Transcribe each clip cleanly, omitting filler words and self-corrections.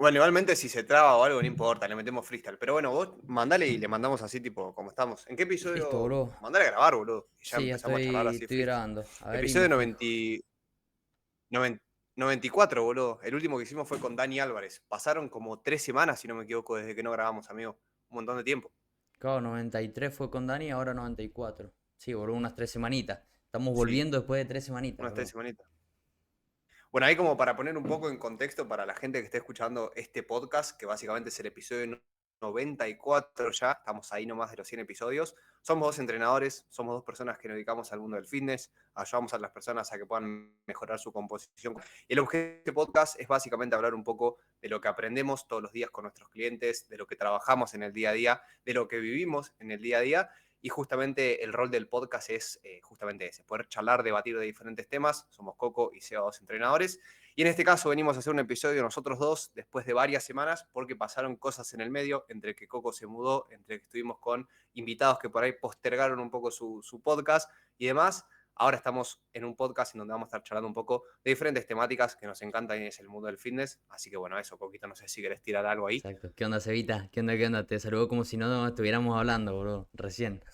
Bueno, igualmente si se traba o algo, no importa, le metemos freestyle. Pero bueno, vos mandale y le mandamos así, tipo, como estamos. ¿En qué Listo, episodio? bro. Mandale a grabar, boludo. Y ya Sí, ya empezamos a charlar así estoy freestyle. grabando. A ver y me Episodio fijo. 94, boludo. El último que hicimos fue con Dani Álvarez. Pasaron como 3 semanas, si no me equivoco, desde que no grabamos, amigo. Un montón de tiempo. Claro, 93 fue con Dani, ahora 94. Sí, bro, unas 3 semanitas. Estamos Sí, volviendo después de 3 semanitas, unas tres bro. semanitas. Bueno, ahí como para poner un poco en contexto para la gente que esté escuchando este podcast, que básicamente es el episodio 94 ya, estamos ahí nomás de los 100 episodios. Somos dos entrenadores, somos dos personas que nos dedicamos al mundo del fitness, ayudamos a las personas a que puedan mejorar su composición. Y el objetivo de este podcast es básicamente hablar un poco de lo que aprendemos todos los días con nuestros clientes, de lo que trabajamos en el día a día, de lo que vivimos en el día a día. Y justamente el rol del podcast es justamente ese, poder charlar, debatir de diferentes temas. Somos Coco y Seba, dos entrenadores. Y en este caso venimos a hacer un episodio nosotros dos después de varias semanas porque pasaron cosas en el medio, entre que Coco se mudó, entre que estuvimos con invitados que por ahí postergaron un poco su podcast y demás. Ahora estamos en un podcast en donde vamos a estar charlando un poco de diferentes temáticas que nos encantan y es el mundo del fitness. Así que bueno, eso, Coquito, no sé si querés tirar algo ahí. Exacto. ¿Qué onda, Cevita? ¿Qué onda, qué onda? Te saludo como si no estuviéramos hablando, bro. Recién.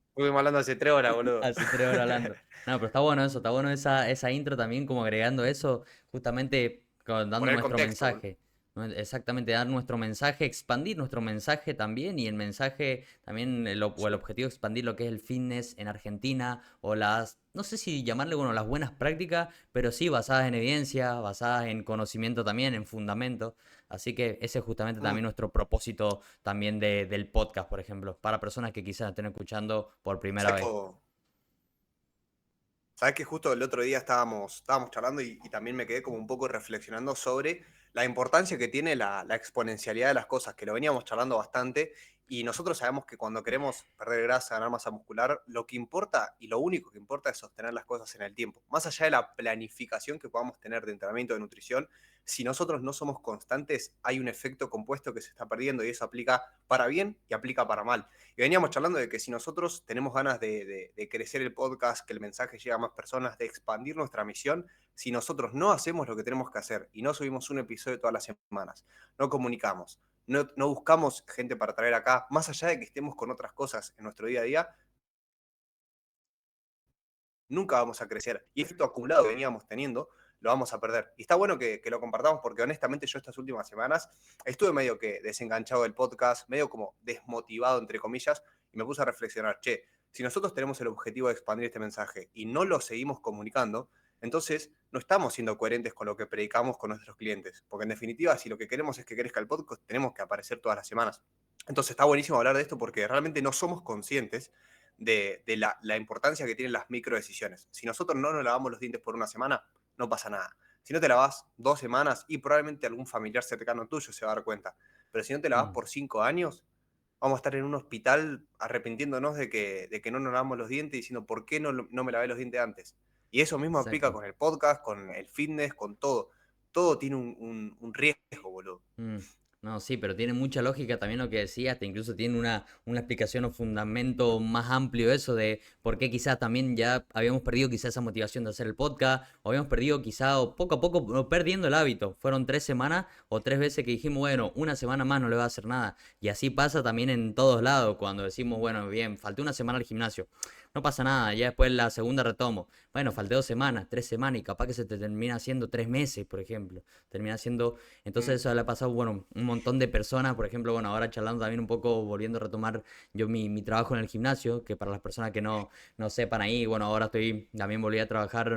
Estuvimos hablando hace 3 horas, boludo. Hace 3 horas hablando. No, pero está bueno eso, está bueno esa intro también, como agregando eso, justamente dando Poner nuestro contexto, boludo. mensaje. ¿No? Exactamente, dar nuestro mensaje, expandir nuestro mensaje también y el mensaje también, o el Sí. objetivo de expandir lo que es el fitness en Argentina o las, no sé si llamarle, bueno, las buenas prácticas, pero sí basadas en evidencia, basadas en conocimiento también, en fundamento. Así que ese es justamente Mm. también nuestro propósito también del podcast, por ejemplo, para personas que quizás estén escuchando por primera vez. Sabes que justo el otro día estábamos charlando y también me quedé como un poco reflexionando sobre la importancia que tiene la exponencialidad de las cosas, que lo veníamos charlando bastante, y nosotros sabemos que cuando queremos perder grasa, ganar masa muscular, lo que importa y lo único que importa es sostener las cosas en el tiempo. Más allá de la planificación que podamos tener de entrenamiento de nutrición, si nosotros no somos constantes, hay un efecto compuesto que se está perdiendo y eso aplica para bien y aplica para mal. Y veníamos charlando de que si nosotros tenemos ganas de crecer el podcast, que el mensaje llegue a más personas, de expandir nuestra misión, si nosotros no hacemos lo que tenemos que hacer y no subimos un episodio todas las semanas, no comunicamos, no buscamos gente para traer acá, más allá de que estemos con otras cosas en nuestro día a día, nunca vamos a crecer. Y el efecto acumulado que veníamos teniendo, lo vamos a perder. Y está bueno que lo compartamos porque honestamente yo estas últimas semanas estuve medio que desenganchado del podcast, medio como desmotivado, entre comillas, y me puse a reflexionar, che, si nosotros tenemos el objetivo de expandir este mensaje y no lo seguimos comunicando, entonces no estamos siendo coherentes con lo que predicamos con nuestros clientes. Porque en definitiva, si lo que queremos es que crezca el podcast, tenemos que aparecer todas las semanas. Entonces está buenísimo hablar de esto porque realmente no somos conscientes de la importancia que tienen las micro decisiones. Si nosotros no nos lavamos los dientes por una semana, no pasa nada. Si no te lavas 2 semanas y probablemente algún familiar cercano tuyo se va a dar cuenta. Pero si no te lavas Mm. por 5 años, vamos a estar en un hospital arrepintiéndonos de que no nos lavamos los dientes y diciendo por qué no me lavé los dientes antes. Y eso mismo aplica Exacto. con el podcast, con el fitness, con todo. Todo tiene un riesgo, boludo. Mm, no, sí, pero tiene mucha lógica también lo que decías, hasta incluso tiene una explicación o fundamento más amplio eso de por qué quizás también ya habíamos perdido quizás esa motivación de hacer el podcast, o habíamos perdido quizás, o poco a poco, perdiendo el hábito. Fueron 3 semanas o 3 veces que dijimos, bueno, una semana más no le va a hacer nada. Y así pasa también en todos lados, cuando decimos, bueno, bien, falté una semana al gimnasio. No pasa nada, ya después la segunda retomo. Bueno, falté 2 semanas, 3 semanas y capaz que se te termina haciendo 3 meses, por ejemplo. Termina siendo entonces Mm, eso le ha pasado, bueno, un montón de personas, por ejemplo, bueno, ahora charlando también un poco, volviendo a retomar yo mi trabajo en el gimnasio, que para las personas que no sepan ahí, bueno, ahora también volví a trabajar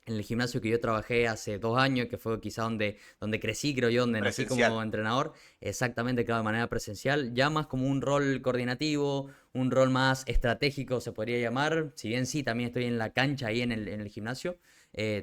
en el gimnasio que yo trabajé hace 2 años, que fue quizá donde crecí, creo yo, donde nací como presencial. entrenador, exactamente, claro, de manera presencial, ya más como un rol coordinativo, un rol más estratégico se podría llamar, si bien sí, también estoy en la cancha ahí en el gimnasio,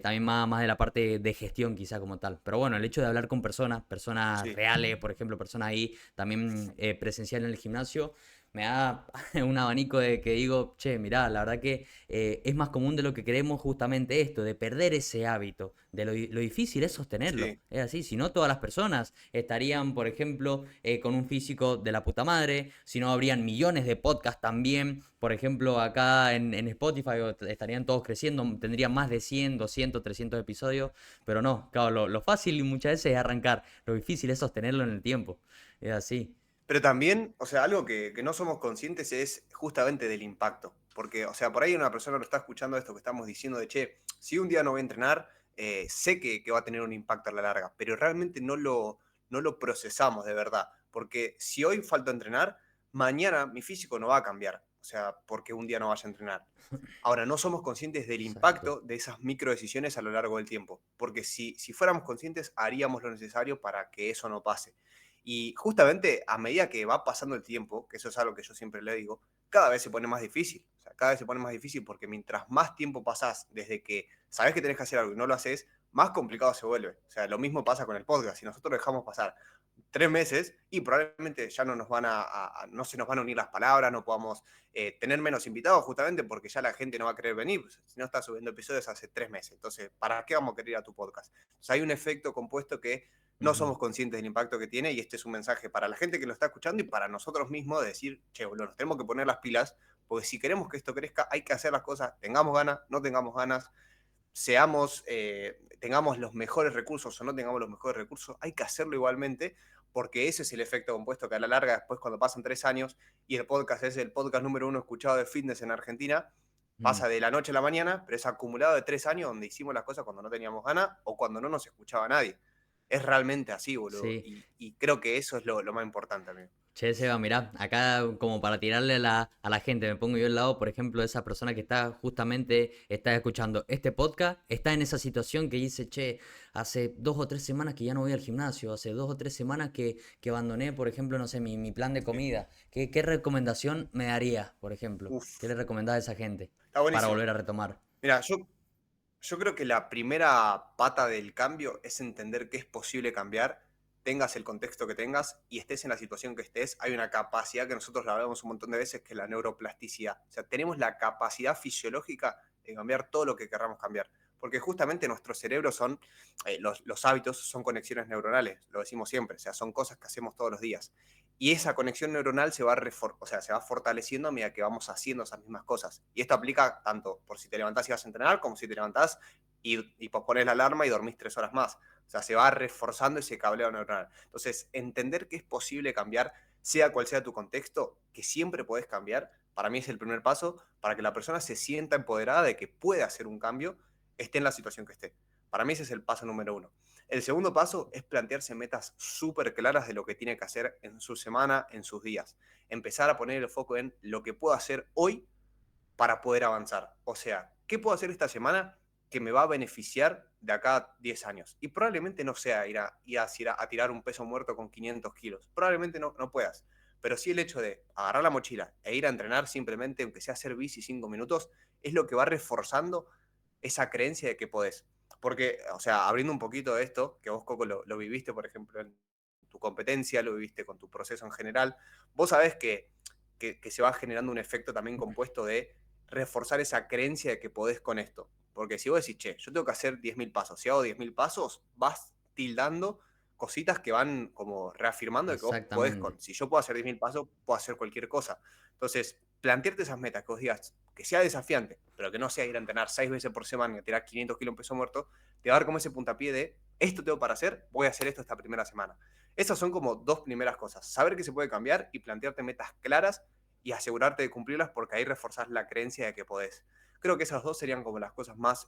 también más de la parte de gestión quizá como tal. Pero bueno, el hecho de hablar con personas Sí. reales, por ejemplo, personas ahí también presencial en el gimnasio, me da un abanico de que digo, che, mirá, la verdad que es más común de lo que creemos justamente esto, de perder ese hábito, de lo difícil es sostenerlo. Sí. Es así, si no todas las personas estarían, por ejemplo, con un físico de la puta madre, si no habrían millones de podcasts también, por ejemplo, acá en Spotify estarían todos creciendo, tendrían más de 100, 200, 300 episodios, pero no, claro, lo fácil muchas veces es arrancar, lo difícil es sostenerlo en el tiempo, es así. Pero también, o sea, algo que no somos conscientes es justamente del impacto. Porque, o sea, por ahí una persona lo está escuchando esto que estamos diciendo de, che, si un día no voy a entrenar, sé que va a tener un impacto a la larga, pero realmente no lo procesamos de verdad. Porque si hoy falta entrenar, mañana mi físico no va a cambiar. O sea, porque un día no vaya a entrenar. Ahora, no somos conscientes del Exacto. impacto de esas micro decisiones a lo largo del tiempo. Porque si fuéramos conscientes, haríamos lo necesario para que eso no pase. Y justamente a medida que va pasando el tiempo, que eso es algo que yo siempre le digo, cada vez se pone más difícil. O sea, cada vez se pone más difícil porque mientras más tiempo pasás desde que sabes que tenés que hacer algo y no lo haces, más complicado se vuelve. O sea, lo mismo pasa con el podcast. Si nosotros dejamos pasar 3 meses y probablemente ya no nos van no se nos van a unir las palabras, no podamos tener menos invitados justamente porque ya la gente no va a querer venir, pues, si no está subiendo episodios hace 3 meses. Entonces, ¿para qué vamos a querer ir a tu podcast? O sea, hay un efecto compuesto que no Ujú. somos conscientes del impacto que tiene y este es un mensaje para la gente que lo está escuchando y para nosotros mismos de decir, che, boludo, nos tenemos que poner las pilas porque si queremos que esto crezca hay que hacer las cosas, tengamos ganas, no tengamos ganas, tengamos los mejores recursos o no tengamos los mejores recursos, hay que hacerlo igualmente porque ese es el efecto compuesto que a la larga después cuando pasan 3 años y el podcast es el podcast número uno escuchado de fitness en Argentina, Mm. pasa de la noche a la mañana, pero es acumulado de 3 años donde hicimos las cosas cuando no teníamos ganas o cuando no nos escuchaba nadie. Es realmente así, boludo. Sí. Y creo que eso es lo más importante, amigo. Che, Seba, mirá, acá como para tirarle a la gente, me pongo yo al lado, por ejemplo, de esa persona que está justamente, está escuchando este podcast, está en esa situación que dice, che, hace 2 o 3 semanas que ya no voy al gimnasio, hace 2 o 3 semanas que abandoné, por ejemplo, no sé, mi plan de Sí. comida. ¿Qué recomendación me daría, por ejemplo? ¿Qué Uf, le recomendás a esa gente está para buenísimo. volver a retomar? Mira, yo creo que la primera pata del cambio es entender que es posible cambiar, tengas el contexto que tengas y estés en la situación que estés. Hay una capacidad que nosotros la hablamos un montón de veces, que es la neuroplasticidad. O sea, tenemos la capacidad fisiológica de cambiar todo lo que queramos cambiar. Porque justamente nuestros cerebros son, los hábitos son conexiones neuronales, lo decimos siempre, o sea, son cosas que hacemos todos los días. Y esa conexión neuronal o sea, se va fortaleciendo a medida que vamos haciendo esas mismas cosas. Y esto aplica tanto por si te levantás y vas a entrenar, como si te levantás y pospones la alarma y dormís 3 horas más. O sea, se va reforzando ese cableo neuronal. Entonces, entender que es posible cambiar, sea cual sea tu contexto, que siempre podés cambiar, para mí es el primer paso para que la persona se sienta empoderada de que puede hacer un cambio, esté en la situación que esté. Para mí ese es el paso número uno. El segundo paso es plantearse metas súper claras de lo que tiene que hacer en su semana, en sus días. Empezar a poner el foco en lo que puedo hacer hoy para poder avanzar. O sea, ¿qué puedo hacer esta semana que me va a beneficiar de acá a 10 años? Y probablemente no sea ir a tirar un peso muerto con 500 kilos. Probablemente no puedas. Pero sí el hecho de agarrar la mochila e ir a entrenar simplemente, aunque sea hacer bici 5 minutos, es lo que va reforzando esa creencia de que podés. Porque, o sea, abriendo un poquito de esto, que vos, Coco, lo viviste, por ejemplo, en tu competencia, lo viviste con tu proceso en general, vos sabés que se va generando un efecto también compuesto de reforzar esa creencia de que podés con esto. Porque si vos decís, che, yo tengo que hacer 10.000 pasos, si hago 10.000 pasos, vas tildando cositas que van como reafirmando de que vos podés Exactamente. con. Si yo puedo hacer 10.000 pasos, puedo hacer cualquier cosa. Entonces, plantearte esas metas, que vos digas, que sea desafiante, pero que no sea ir a entrenar 6 veces por semana y a tirar 500 kilos en peso muerto, te va a dar como ese puntapié de, esto tengo para hacer, voy a hacer esto esta primera semana. Esas son como dos primeras cosas, saber que se puede cambiar y plantearte metas claras y asegurarte de cumplirlas porque ahí reforzás la creencia de que podés. Creo que esas dos serían como las cosas más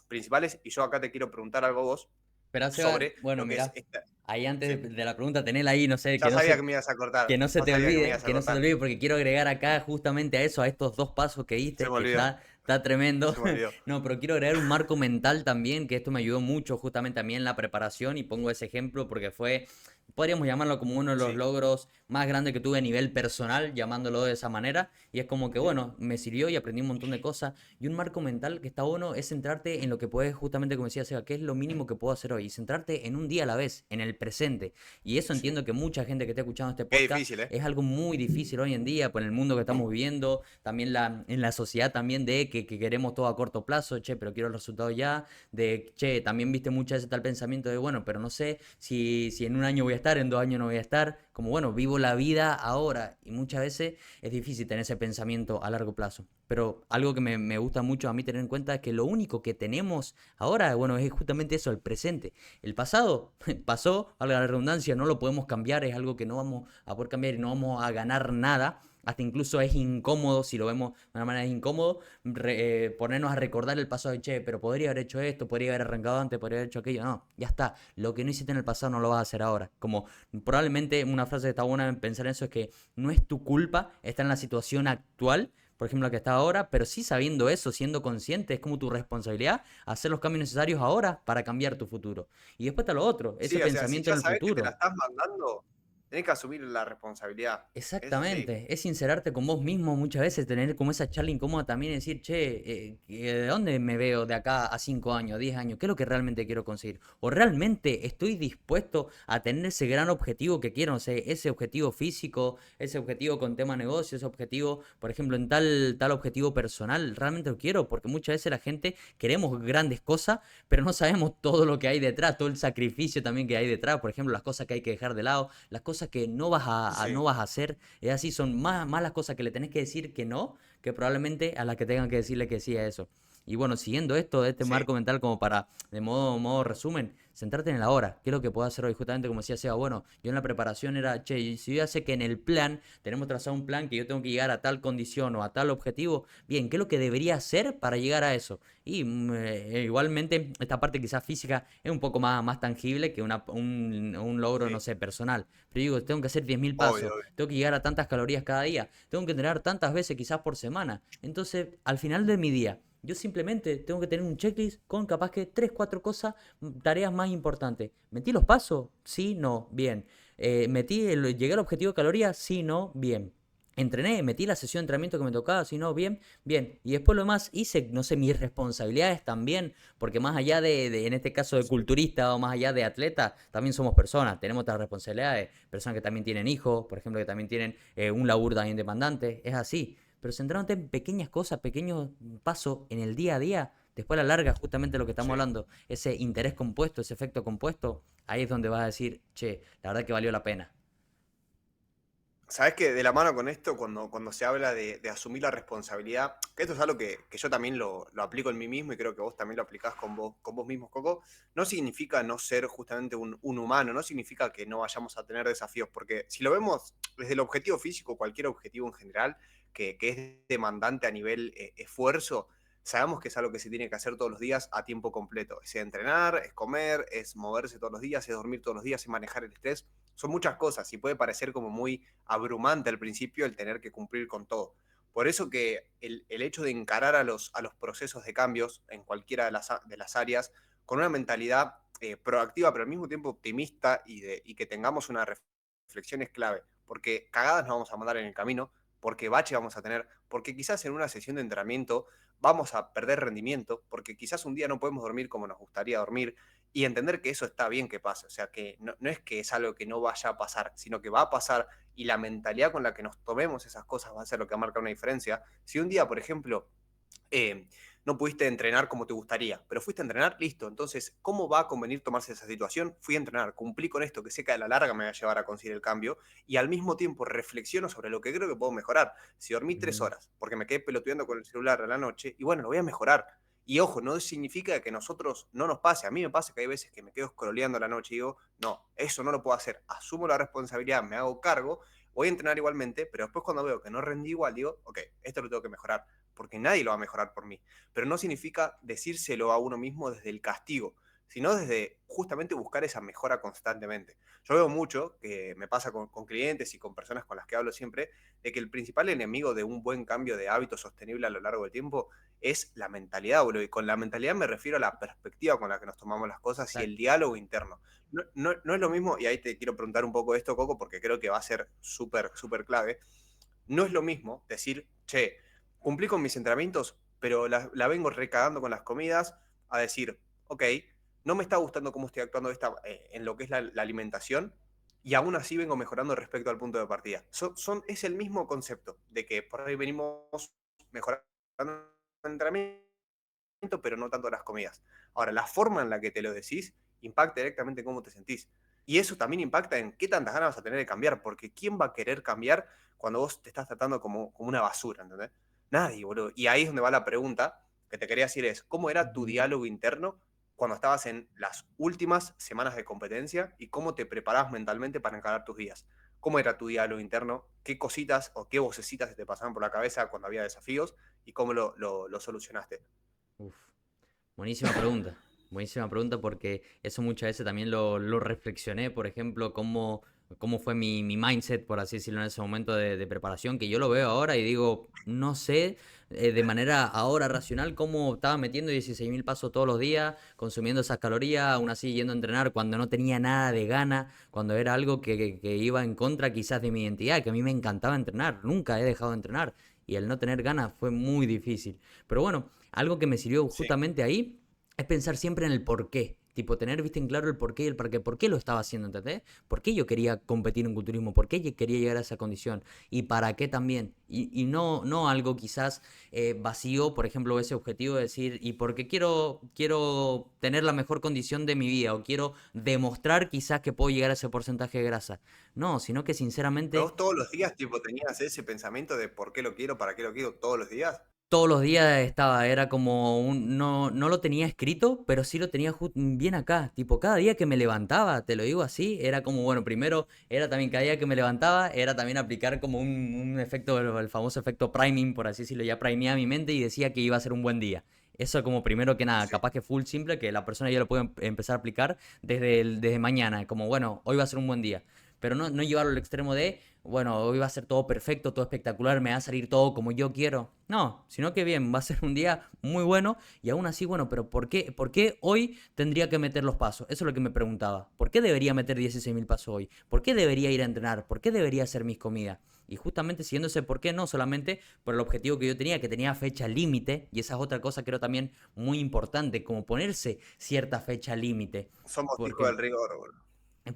principales y yo acá te quiero preguntar algo a vos Pero Seba, sobre bueno, lo que es mirá, esta. ahí antes Sí, de la pregunta, tenela ahí, no sé, ya sabía que me ibas a cortar, que no se ya te sabía que me olvide, ibas a que no se te cortar. olvide, porque quiero agregar acá justamente a eso, a estos dos pasos que Se diste, me que olvidó, está tremendo. se me olvidó. No, pero quiero agregar un marco mental también, que esto me ayudó mucho justamente a mí en la preparación y pongo ese ejemplo porque fue, podríamos llamarlo como uno de los Sí. logros más grandes que tuve a nivel personal, llamándolo de esa manera. Y es como que, Ujú. bueno, me sirvió y aprendí un montón de cosas. Y un marco mental que está bueno es centrarte en lo que puedes, justamente como decía Seba, qué es lo mínimo que puedo hacer hoy. Y centrarte en un día a la vez, en el presente. Y eso Sí. entiendo que mucha gente que esté escuchando este Qué podcast difícil, ¿eh? es algo muy difícil hoy en día, por el mundo que estamos viviendo, también en la sociedad también de que queremos todo a corto plazo, che, pero quiero el resultado ya, de, che, también viste muchas veces tal pensamiento de, bueno, pero no sé si en un año voy a estar, en 2 años no voy a estar, como, bueno, vivo la vida ahora, y muchas veces es difícil tener ese pensamiento a largo plazo. Pero algo que me gusta mucho a mí tener en cuenta es que lo único que tenemos ahora, bueno, es justamente eso, el presente. El pasado pasó, valga la redundancia, no lo podemos cambiar, es algo que no vamos a poder cambiar y no vamos a ganar nada. Hasta incluso es incómodo, si lo vemos de una manera incómodo, ponernos a recordar el pasado de, che, pero podría haber hecho esto, podría haber arrancado antes, podría haber hecho aquello. No, ya está. Lo que no hiciste en el pasado no lo vas a hacer ahora. Como probablemente una frase que está buena en pensar en eso es que no es tu culpa estar en la situación actual, por ejemplo, la que está ahora, pero sí sabiendo eso, siendo consciente, es como tu responsabilidad hacer los cambios necesarios ahora para cambiar tu futuro. Y después está lo otro, ese Sí, o sea, si pensamiento ya en el sabés que te la futuro. estás mandando, tenés que asumir la responsabilidad. Eso sí. Exactamente, es sincerarte con vos mismo muchas veces, tener como esa charla incómoda también y decir, che, ¿de dónde me veo de acá a 5 años, 10 años? ¿Qué es lo que realmente quiero conseguir? ¿O realmente estoy dispuesto a tener ese gran objetivo que quiero? O sea, ese objetivo físico, ese objetivo con tema negocio, ese objetivo, por ejemplo, en tal objetivo personal, ¿realmente lo quiero? Porque muchas veces la gente queremos grandes cosas, pero no sabemos todo lo que hay detrás, todo el sacrificio también que hay detrás, por ejemplo, las cosas que hay que dejar de lado, las cosas que no Sí, vas a hacer, es así, son más las cosas que le tenés que decir que no, que probablemente a las que tengan que decirle que sí a eso. Y bueno, siguiendo esto de este sí. marco mental como para, de modo resumen, centrarte en el ahora. ¿Qué es lo que puedo hacer hoy? Justamente como decía Seba, bueno, yo en la preparación era, che, si yo ya sé que en el plan, tenemos trazado un plan que yo tengo que llegar a tal condición o a tal objetivo, bien, ¿qué es lo que debería hacer para llegar a eso? Y igualmente, esta parte quizás física es un poco más tangible que un logro, no Sí, sé, personal. Pero digo, tengo que hacer 10.000 pasos, obvio, obvio. tengo que llegar a tantas calorías cada día, tengo que entrenar tantas veces quizás por semana. Entonces, al final de mi día, yo simplemente tengo que tener un checklist con capaz que 3 4 cosas, tareas más importantes. ¿Metí los pasos? Sí, no, bien. ¿Llegué al objetivo de calorías? Sí, no, bien. Entrené, metí la sesión de entrenamiento que me tocaba, si no, bien, bien. Y después lo demás hice, no sé, mis responsabilidades también, porque más allá en este caso de Sí. culturista o más allá de atleta, también somos personas, tenemos otras responsabilidades, personas que también tienen hijos, por ejemplo, que también tienen un laburo también demandante, es así. Pero centrándote en pequeñas cosas, pequeños pasos en el día a día, después a la larga, justamente lo que estamos Sí. hablando, ese interés compuesto, ese efecto compuesto, ahí es donde vas a decir, che, la verdad que valió la pena. Sabes que de la mano con esto, cuando se habla de asumir la responsabilidad, que esto es algo que yo también lo aplico en mí mismo y creo que vos también lo aplicás con vos mismos, Coco, no significa no ser justamente un humano, no significa que no vayamos a tener desafíos, porque si lo vemos desde el objetivo físico, cualquier objetivo en general, que es demandante a nivel esfuerzo, sabemos que es algo que se tiene que hacer todos los días a tiempo completo. Es entrenar, es comer, es moverse todos los días, es dormir todos los días, es manejar el estrés. Son muchas cosas y puede parecer como muy abrumante al principio el tener que cumplir con todo. Por eso que el hecho de encarar a los procesos de cambios en cualquiera de las áreas con una mentalidad proactiva, pero al mismo tiempo optimista y que tengamos una reflexión es clave, porque cagadas nos vamos a mandar en el camino, porque bache vamos a tener, porque quizás en una sesión de entrenamiento vamos a perder rendimiento, porque quizás un día no podemos dormir como nos gustaría dormir, y entender que eso está bien que pase, o sea, que no es que es algo que no vaya a pasar, sino que va a pasar y la mentalidad con la que nos tomemos esas cosas va a ser lo que marca una diferencia. Si un día, por ejemplo, eh, no pudiste entrenar como te gustaría, pero fuiste a entrenar, listo. Entonces, ¿cómo va a convenir tomarse esa situación? Fui a entrenar, cumplí con esto que sé que a la larga me va a llevar a conseguir el cambio y al mismo tiempo reflexiono sobre lo que creo que puedo mejorar. Si dormí 3 horas porque me quedé pelotudeando con el celular a la noche, y bueno, lo voy a mejorar. Y ojo, no significa que a nosotros no nos pase. A mí me pasa que hay veces que me quedo scrolleando a la noche y digo, no, eso no lo puedo hacer. Asumo la responsabilidad, me hago cargo, voy a entrenar igualmente, pero después cuando veo que no rendí igual, digo, ok, esto lo tengo que mejorar, porque nadie lo va a mejorar por mí. Pero no significa decírselo a uno mismo desde el castigo, sino desde justamente buscar esa mejora constantemente. Yo veo mucho, que me pasa con clientes y con personas con las que hablo siempre, de que el principal enemigo de un buen cambio de hábito sostenible a lo largo del tiempo es la mentalidad, boludo. Y con la mentalidad me refiero a la perspectiva con la que nos tomamos las cosas y el Exacto. diálogo interno. No es lo mismo, y ahí te quiero preguntar un poco esto, Coco, porque creo que va a ser súper, súper clave. No es lo mismo decir, che, cumplí con mis entrenamientos, pero la vengo recagando con las comidas, a decir, ok, no me está gustando cómo estoy actuando en lo que es la alimentación, y aún así vengo mejorando respecto al punto de partida. Es el mismo concepto de que por ahí venimos mejorando el entrenamiento, pero no tanto las comidas. Ahora, la forma en la que te lo decís impacta directamente en cómo te sentís. Y eso también impacta en qué tantas ganas vas a tener de cambiar, porque ¿quién va a querer cambiar cuando vos te estás tratando como una basura, ¿entendés? Nadie, boludo. Y ahí es donde va la pregunta que te quería decir es, ¿cómo era tu Ujú. diálogo interno cuando estabas en las últimas semanas de competencia y cómo te preparabas mentalmente para encarar tus días? ¿Cómo era tu diálogo interno? ¿Qué cositas o qué vocecitas se te pasaban por la cabeza cuando había desafíos? ¿Y cómo lo solucionaste? Uf. Buenísima pregunta porque eso muchas veces también lo reflexioné, por ejemplo, cómo fue mi mindset, por así decirlo, en ese momento de preparación, que yo lo veo ahora y digo, no sé de manera ahora racional cómo estaba metiendo 16.000 pasos todos los días, consumiendo esas calorías, aún así yendo a entrenar cuando no tenía nada de gana, cuando era algo que iba en contra quizás de mi identidad, que a mí me encantaba entrenar, nunca he dejado de entrenar y el no tener ganas fue muy difícil. Pero bueno, algo que me sirvió Sí. justamente ahí es pensar siempre en el por qué. Tipo, tener, viste, en claro el por qué y el para qué. ¿Por qué lo estaba haciendo, entendés? ¿Por qué yo quería competir en culturismo? ¿Por qué yo quería llegar a esa condición? ¿Y para qué también? Y no algo quizás vacío, por ejemplo, ese objetivo de decir, ¿y por qué quiero tener la mejor condición de mi vida? O quiero demostrar quizás que puedo llegar a ese porcentaje de grasa. No, sino que ¿Pero sinceramente vos todos los días tipo tenías ese pensamiento de por qué lo quiero, para qué lo quiero todos los días? todos los días estaba, era como no lo tenía escrito, pero sí lo tenía bien acá. Tipo, cada día que me levantaba, te lo digo así, era como, bueno, primero era también cada día que me levantaba, era también aplicar como un efecto, el famoso efecto priming, por así decirlo, ya primeaba mi mente y decía que iba a ser un buen día. Eso como primero que nada, Sí. capaz que full simple, que la persona ya lo puede empezar a aplicar desde mañana, como, bueno, hoy va a ser un buen día. Pero no llevarlo al extremo de bueno, hoy va a ser todo perfecto, todo espectacular, me va a salir todo como yo quiero. No, sino que bien, va a ser un día muy bueno y aún así, bueno, pero ¿por qué hoy tendría que meter los pasos? Eso es lo que me preguntaba. ¿Por qué debería meter 16.000 pasos hoy? ¿Por qué debería ir a entrenar? ¿Por qué debería hacer mis comidas? Y justamente siguiendo ese por qué, no solamente por el objetivo que yo tenía, que tenía fecha límite, y esa es otra cosa creo también muy importante, como ponerse cierta fecha límite. Somos hijos Porque del rigor, boludo.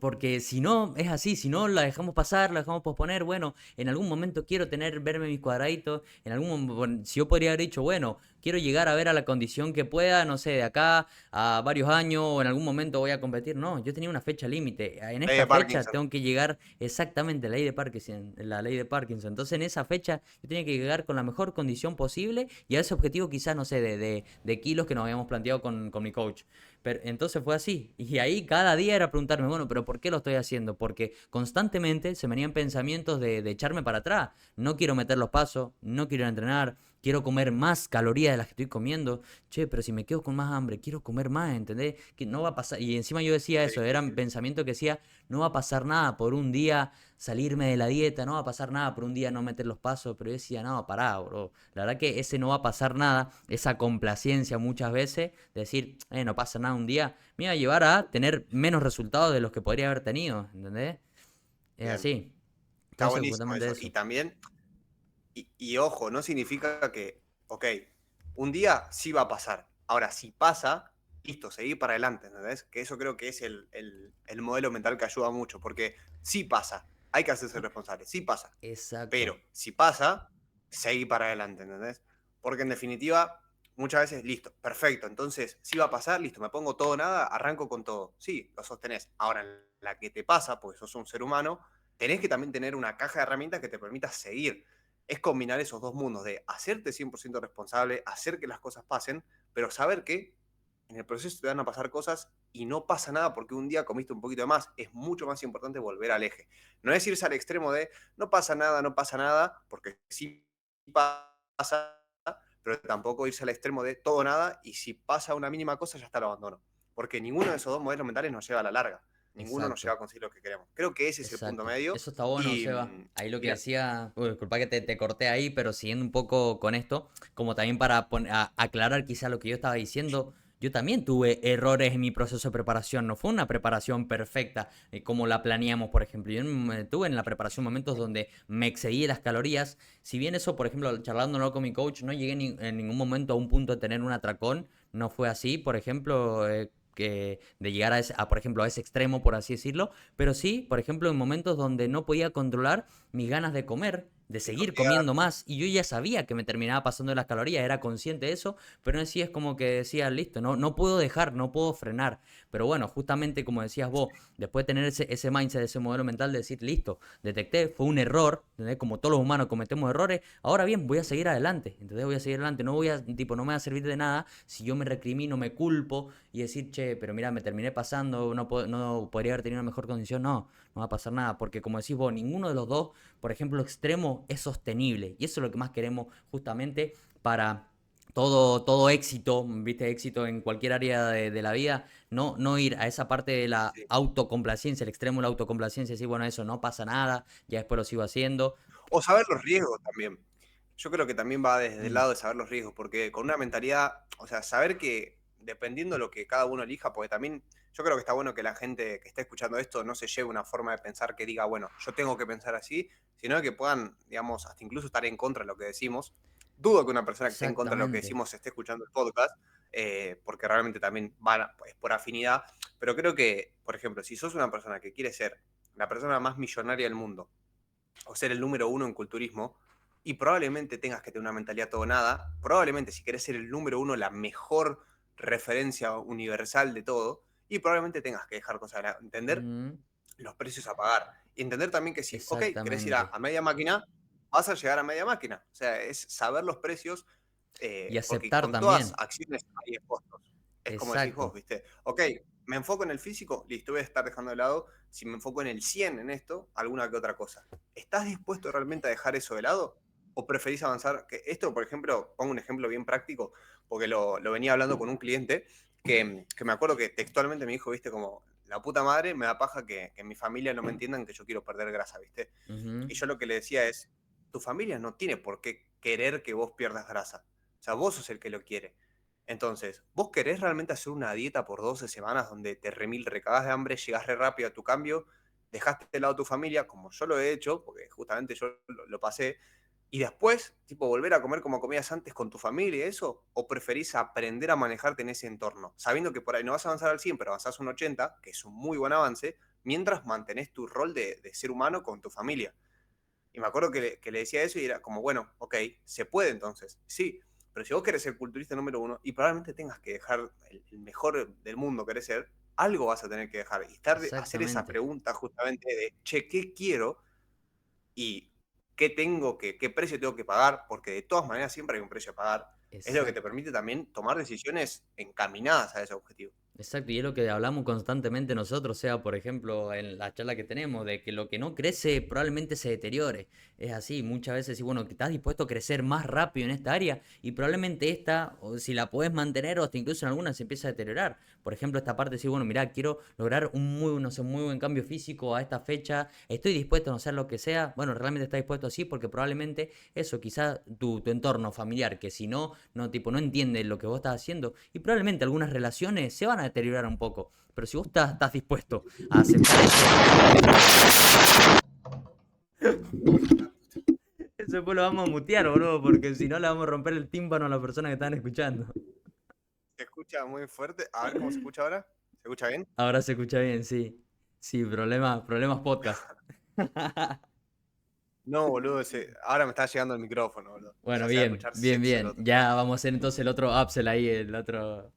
porque si no, es así, si no la dejamos pasar, la dejamos posponer, bueno, en algún momento quiero verme mis cuadraditos, en si yo podría haber dicho, bueno, quiero llegar a ver a la condición que pueda, no sé, de acá a varios años o en algún momento voy a competir. No, yo tenía una fecha límite. En Ley esta de fecha Parkinson. tengo que llegar exactamente, la ley de Parkinson. Entonces en esa fecha yo tenía que llegar con la mejor condición posible y a ese objetivo quizás, no sé, de kilos que nos habíamos planteado con mi coach. Pero entonces fue así. Y ahí cada día era preguntarme, bueno, pero ¿por qué lo estoy haciendo? Porque constantemente se me venían pensamientos de echarme para atrás. No quiero meter los pasos, no quiero ir a entrenar, quiero comer más calorías de las que estoy comiendo. Che, pero si me quedo con más hambre, quiero comer más, ¿entendés? Que no va a pasar. Y encima yo decía Sí, eso, sí, eran sí. pensamientos que decía, no va a pasar nada por un día salirme de la dieta, no va a pasar nada por un día no meter los pasos, pero yo decía, no, pará, bro. La verdad que ese no va a pasar nada, esa complacencia muchas veces, de decir, no pasa nada un día, me iba a llevar a tener menos resultados de los que podría haber tenido, ¿entendés? Es Bien. así. Está Entonces, buenísimo justamente eso. Y eso. también, y ojo, no significa que, ok, un día sí va a pasar. Ahora, si pasa, listo, seguir para adelante, ¿entendés? Que eso creo que es el modelo mental que ayuda mucho, porque sí pasa, hay que hacerse responsable, sí pasa. Exacto. Pero si pasa, seguir para adelante, ¿entendés? Porque en definitiva, muchas veces, listo, perfecto, entonces, si va a pasar, listo, me pongo todo o nada, arranco con todo. Sí, lo sostenés. Ahora, en la que te pasa, porque sos un ser humano, tenés que también tener una caja de herramientas que te permita seguir. Es combinar esos dos mundos de hacerte 100% responsable, hacer que las cosas pasen, pero saber que en el proceso te van a pasar cosas y no pasa nada porque un día comiste un poquito de más. Es mucho más importante volver al eje. No es irse al extremo de no pasa nada, porque sí pasa, pero tampoco irse al extremo de todo o nada y si pasa una mínima cosa ya está lo abandono. porque ninguno de esos dos modelos mentales nos lleva a la larga. Ninguno nos lleva Exacto. a conseguir lo que queremos. Creo que ese es el punto Exacto. medio. Eso está bueno, Y Seba. Ahí lo que mira, decía, uy, disculpa que te corté ahí, pero siguiendo un poco con esto, como también para aclarar quizá lo que yo estaba diciendo, yo también tuve errores en mi proceso de preparación. No fue una preparación perfecta como la planeamos, por ejemplo. Yo tuve en la preparación momentos donde me excedí de las calorías. Si bien eso, por ejemplo, charlándolo con mi coach, no llegué en ningún momento a un punto de tener un atracón. No fue así, por ejemplo, de llegar por ejemplo, a ese extremo, por así decirlo, pero sí, por ejemplo, en momentos donde no podía controlar mis ganas de comer, de seguir picotear, comiendo más, y yo ya sabía que me terminaba pasando de las calorías, era consciente de eso, pero así es como que decía, listo, no puedo dejar, no puedo frenar. Pero bueno, justamente como decías vos, después de tener ese mindset, ese modelo mental de decir, listo, detecté, fue un error, ¿entendés? Como todos los humanos cometemos errores, ahora bien, voy a seguir adelante, entonces voy a seguir adelante, tipo, no me va a servir de nada si yo me recrimino, me culpo y decir, che, pero mira, me terminé pasando, no podría haber tenido una mejor condición, no va a pasar nada, porque como decís vos, ninguno de los dos, por ejemplo, extremo es sostenible, y eso es lo que más queremos justamente para todo éxito, viste, éxito en cualquier área de la vida, no ir a esa parte de la sí. autocomplacencia, el extremo de la autocomplacencia, decir, bueno, eso no pasa nada, ya después lo sigo haciendo. O saber los riesgos también. Yo creo que también va desde el Mm, lado de saber los riesgos, porque con una mentalidad, o sea, saber que dependiendo de lo que cada uno elija, porque también yo creo que está bueno que la gente que esté escuchando esto no se lleve una forma de pensar que diga, bueno, yo tengo que pensar así, sino que puedan, digamos, hasta incluso estar en contra de lo que decimos. Dudo que una persona que esté en contra de lo que exactamente. decimos esté escuchando el podcast, porque realmente también es por afinidad, pero creo que, por ejemplo, si sos una persona que quiere ser la persona más millonaria del mundo, o ser el número uno en culturismo, y probablemente tengas que tener una mentalidad todo o nada, probablemente si querés ser el número uno, la mejor referencia universal de todo, y probablemente tengas que dejar cosas, entender Mm, los precios a pagar, y entender también que si, ok, querés ir exactamente. a media máquina, vas a llegar a media máquina, o sea, es saber los precios, Y porque aceptar con todas también. acciones hay costos. Es como decís vos, Exacto. ¿viste? Ok, me enfoco en el físico, listo, voy a estar dejando de lado. Si me enfoco en el 100 en esto, alguna que otra cosa. ¿Estás dispuesto realmente a dejar eso de lado? ¿O preferís avanzar? Que esto, por ejemplo, pongo un ejemplo bien práctico, porque lo venía hablando con un cliente que me acuerdo que textualmente me dijo, viste, como, la puta madre me da paja que mi familia no me entiendan que yo quiero perder grasa, viste. Ujú. Y yo lo que le decía es, tu familia no tiene por qué querer que vos pierdas grasa. O sea, vos sos el que lo quiere. Entonces, ¿vos querés realmente hacer una dieta por 12 semanas donde te remil recagás de hambre, llegás re rápido a tu cambio, dejaste de lado a tu familia, como yo lo he hecho, porque justamente yo lo pasé, y después, tipo, volver a comer como comías antes con tu familia y eso? ¿O preferís aprender a manejarte en ese entorno? Sabiendo que por ahí no vas a avanzar al 100, pero avanzás un 80, que es un muy buen avance, mientras mantenés tu rol de ser humano con tu familia. Y me acuerdo que le decía eso y era como, bueno, ok, se puede entonces, sí, pero si vos querés ser culturista número uno y probablemente tengas que dejar el mejor del mundo, querés ser, algo vas a tener que dejar. Y hacer esa Exactamente. pregunta justamente de, che, ¿qué quiero? Y qué precio tengo que pagar, porque de todas maneras siempre hay un precio a pagar, es lo que te Exacto. permite también tomar decisiones encaminadas a ese objetivo. Exacto, y es lo que hablamos constantemente nosotros, sea por ejemplo en la charla que tenemos, de que lo que no crece probablemente se deteriore. Es así, muchas veces, y bueno, que estás dispuesto a crecer más rápido en esta área y probablemente esta, o si la puedes mantener o hasta incluso en algunas se empieza a deteriorar. Por ejemplo, esta parte, sí, bueno, mira, quiero lograr no sé, un muy buen cambio físico a esta fecha, estoy dispuesto a no hacer lo que sea. Bueno, realmente estás dispuesto así porque probablemente eso, quizá tu entorno familiar, que si tipo, no entiende lo que vos estás haciendo y probablemente algunas relaciones se van a deteriorar un poco. Pero si vos estás dispuesto a aceptar eso, eso después lo vamos a mutear, boludo, porque si no le vamos a romper el tímpano a las personas que están escuchando. Se escucha muy fuerte. A ver cómo se escucha ahora. ¿Se escucha bien? Ahora se escucha bien, sí. Sí, problemas podcast. No, boludo, ahora me está llegando el micrófono, boludo. Bueno, Ya se va a bien, escuchar bien, sexy el bien. otro. Ya vamos a hacer entonces el otro upsell ahí, el otro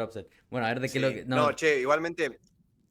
upsell. Bueno, a ver de qué lo Sí. que. No, No, che, igualmente,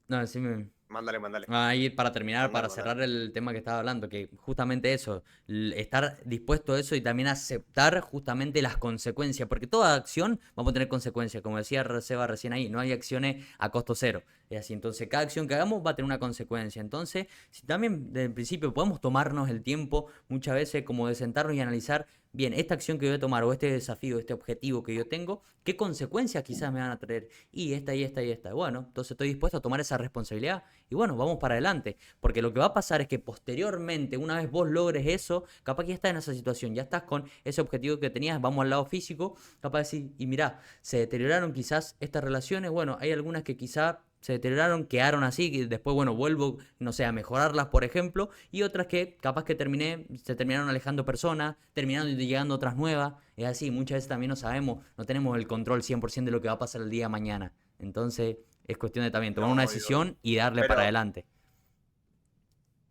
no, decime. mándale, mándale. Ahí para terminar, Mándale, para mándale. cerrar el tema que estaba hablando, que justamente eso, estar dispuesto a eso y también aceptar justamente las consecuencias, porque toda acción vamos a tener consecuencias, como decía Seba recién ahí, no hay acciones a costo cero, es así, entonces cada acción que hagamos va a tener una consecuencia, entonces si también desde el principio podemos tomarnos el tiempo muchas veces como de sentarnos y analizar bien, esta acción que voy a tomar o este desafío, este objetivo que yo tengo, ¿qué consecuencias quizás me van a traer? Y esta y esta y esta. Bueno, entonces estoy dispuesto a tomar esa responsabilidad y bueno, vamos para adelante. Porque lo que va a pasar es que posteriormente, una vez vos logres eso, capaz que ya estás en esa situación, ya estás con ese objetivo que tenías, vamos al lado físico, capaz de decir, y mirá, se deterioraron quizás estas relaciones, bueno, hay algunas que quizás se deterioraron, quedaron así, que después, bueno, vuelvo, no sé, a mejorarlas, por ejemplo, y otras que capaz que se terminaron alejando personas, terminaron llegando otras nuevas, es así, muchas veces también no sabemos, no tenemos el control 100% de lo que va a pasar el día de mañana, entonces es cuestión de también tomar una No, obvio, obvio. decisión y darle para Pero adelante.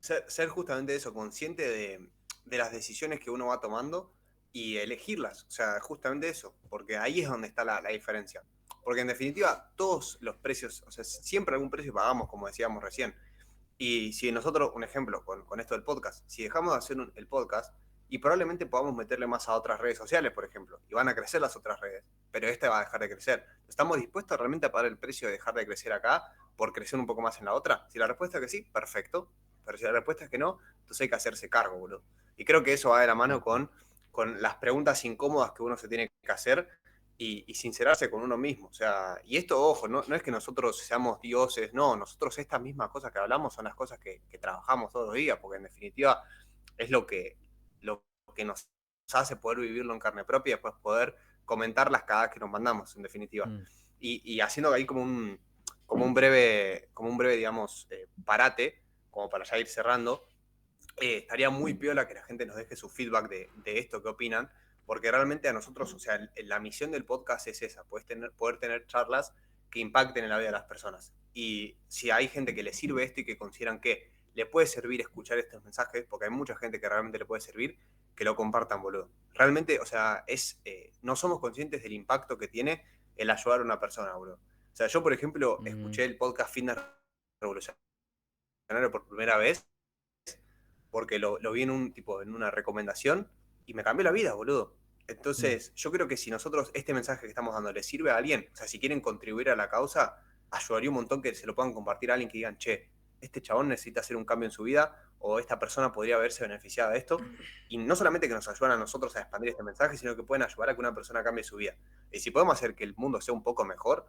ser justamente eso, consciente de las decisiones que uno va tomando y elegirlas. O sea, justamente eso, porque ahí es donde está la diferencia. Porque en definitiva, todos los precios, o sea, siempre algún precio pagamos, como decíamos recién. Y si nosotros, un ejemplo con esto del podcast, si dejamos de hacer el podcast, y probablemente podamos meterle más a otras redes sociales, por ejemplo, y van a crecer las otras redes, pero esta va a dejar de crecer. ¿Estamos dispuestos realmente a pagar el precio de dejar de crecer acá por crecer un poco más en la otra? Si la respuesta es que sí, perfecto, pero si la respuesta es que no, entonces hay que hacerse cargo, boludo. Y creo que eso va de la mano con las preguntas incómodas que uno se tiene que hacer y sincerarse con uno mismo. O sea, y esto, ojo, no es que nosotros seamos dioses, no, nosotros estas mismas cosas que hablamos son las cosas que trabajamos todos los días, porque en definitiva es lo que nos hace poder vivirlo en carne propia y después poder comentarlas cada vez que nos mandamos, en definitiva. Mm, Y haciendo ahí como un breve digamos, parate, como para ya ir cerrando, estaría muy piola que la gente nos deje su feedback de esto que opinan, porque realmente a nosotros, o sea, la misión del podcast es esa, poder tener charlas que impacten en la vida de las personas. Y si hay gente que le sirve esto y que consideran que le puede servir escuchar estos mensajes, porque hay mucha gente que realmente le puede servir, que lo compartan, boludo. Realmente, o sea, no somos conscientes del impacto que tiene el ayudar a una persona, boludo. O sea, yo, por ejemplo, mm, escuché el podcast Fitness Revolucionario por primera vez porque lo vi en en una recomendación y me cambió la vida, boludo. mm. Entonces, yo creo que si nosotros este mensaje que estamos dando le sirve a alguien, o sea, si quieren contribuir a la causa, ayudaría un montón que se lo puedan compartir a alguien que digan, che, este chabón necesita hacer un cambio en su vida o esta persona podría haberse beneficiado de esto. Y no solamente que nos ayudan a nosotros a expandir este mensaje, sino que pueden ayudar a que una persona cambie su vida. Y si podemos hacer que el mundo sea un poco mejor,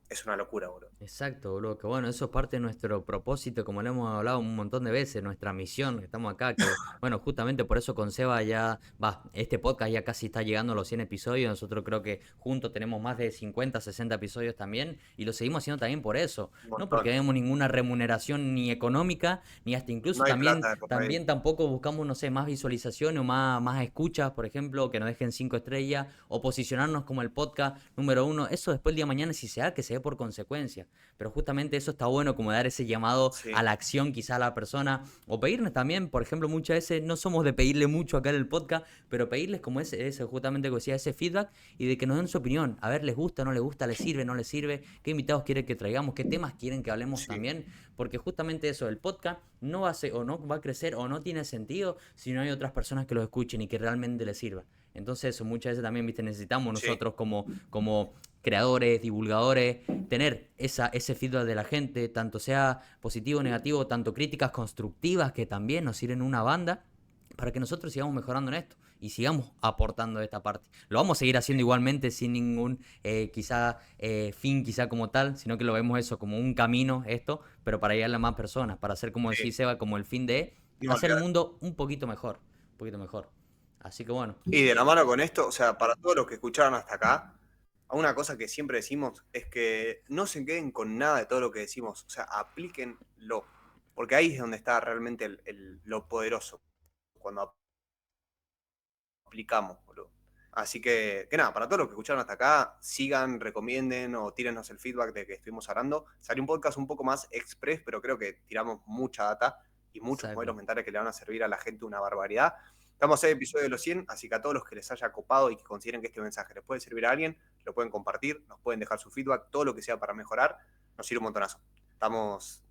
es una locura, boludo. Exacto, boludo, que bueno, eso es parte de nuestro propósito, como lo hemos hablado un montón de veces, nuestra misión, que estamos acá, que bueno, justamente por eso con Seba ya, este podcast ya casi está llegando a los 100 episodios, nosotros creo que juntos tenemos más de 50, 60 episodios también, y lo seguimos haciendo también por eso, Un no porque montón. vemos ninguna remuneración ni económica, ni hasta No incluso hay también, plata de por medio. también tampoco buscamos, no sé, más visualizaciones o más escuchas, por ejemplo, que nos dejen 5 estrellas, o posicionarnos como el podcast número uno, eso después el día de mañana si se da, que se dé por consecuencia. Pero justamente eso está bueno, como dar ese llamado a Sí, la acción quizá a la persona, o pedirles también, por ejemplo, muchas veces no somos de pedirle mucho acá en el podcast, pero pedirles como ese justamente como decía, ese feedback y de que nos den su opinión, a ver, les gusta, no les gusta, les sirve, no les sirve, qué invitados quieren que traigamos, qué temas quieren que hablemos sí. también, porque justamente eso, el podcast no va a ser, o no va a crecer o no tiene sentido si no hay otras personas que lo escuchen y que realmente les sirva. Entonces eso muchas veces también, viste, necesitamos Sí, nosotros como creadores, divulgadores, tener ese feedback de la gente, tanto sea positivo o negativo, tanto críticas constructivas que también nos sirven una banda, para que nosotros sigamos mejorando en esto y sigamos aportando esta parte. Lo vamos a seguir haciendo sí. igualmente sin ningún fin quizá como tal, sino que lo vemos eso como un camino esto, pero para llegarle a más personas, para hacer como Sí, decía Seba, como el fin de ni hacer el olvidar. mundo un poquito mejor, un poquito mejor. Así que bueno, Y de la mano con esto, o sea, para todos los que escucharon hasta acá, una cosa que siempre decimos es que no se queden con nada de todo lo que decimos, o sea, aplíquenlo, porque ahí es donde está realmente lo poderoso, cuando aplicamos, boludo. Así que nada, para todos los que escucharon hasta acá, sigan, recomienden o tírennos el feedback de que estuvimos hablando. Salió un podcast un poco más express, pero creo que tiramos mucha data y muchos modelos exacto. mentales que le van a servir a la gente una barbaridad. Estamos en el episodio de los 100, así que a todos los que les haya copado y que consideren que este mensaje les puede servir a alguien, lo pueden compartir, nos pueden dejar su feedback, todo lo que sea para mejorar, nos sirve un montonazo. Estamos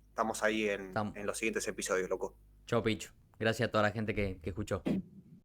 ahí Estamos. en los siguientes episodios, loco. Chao, Picho. Gracias a toda la gente que escuchó.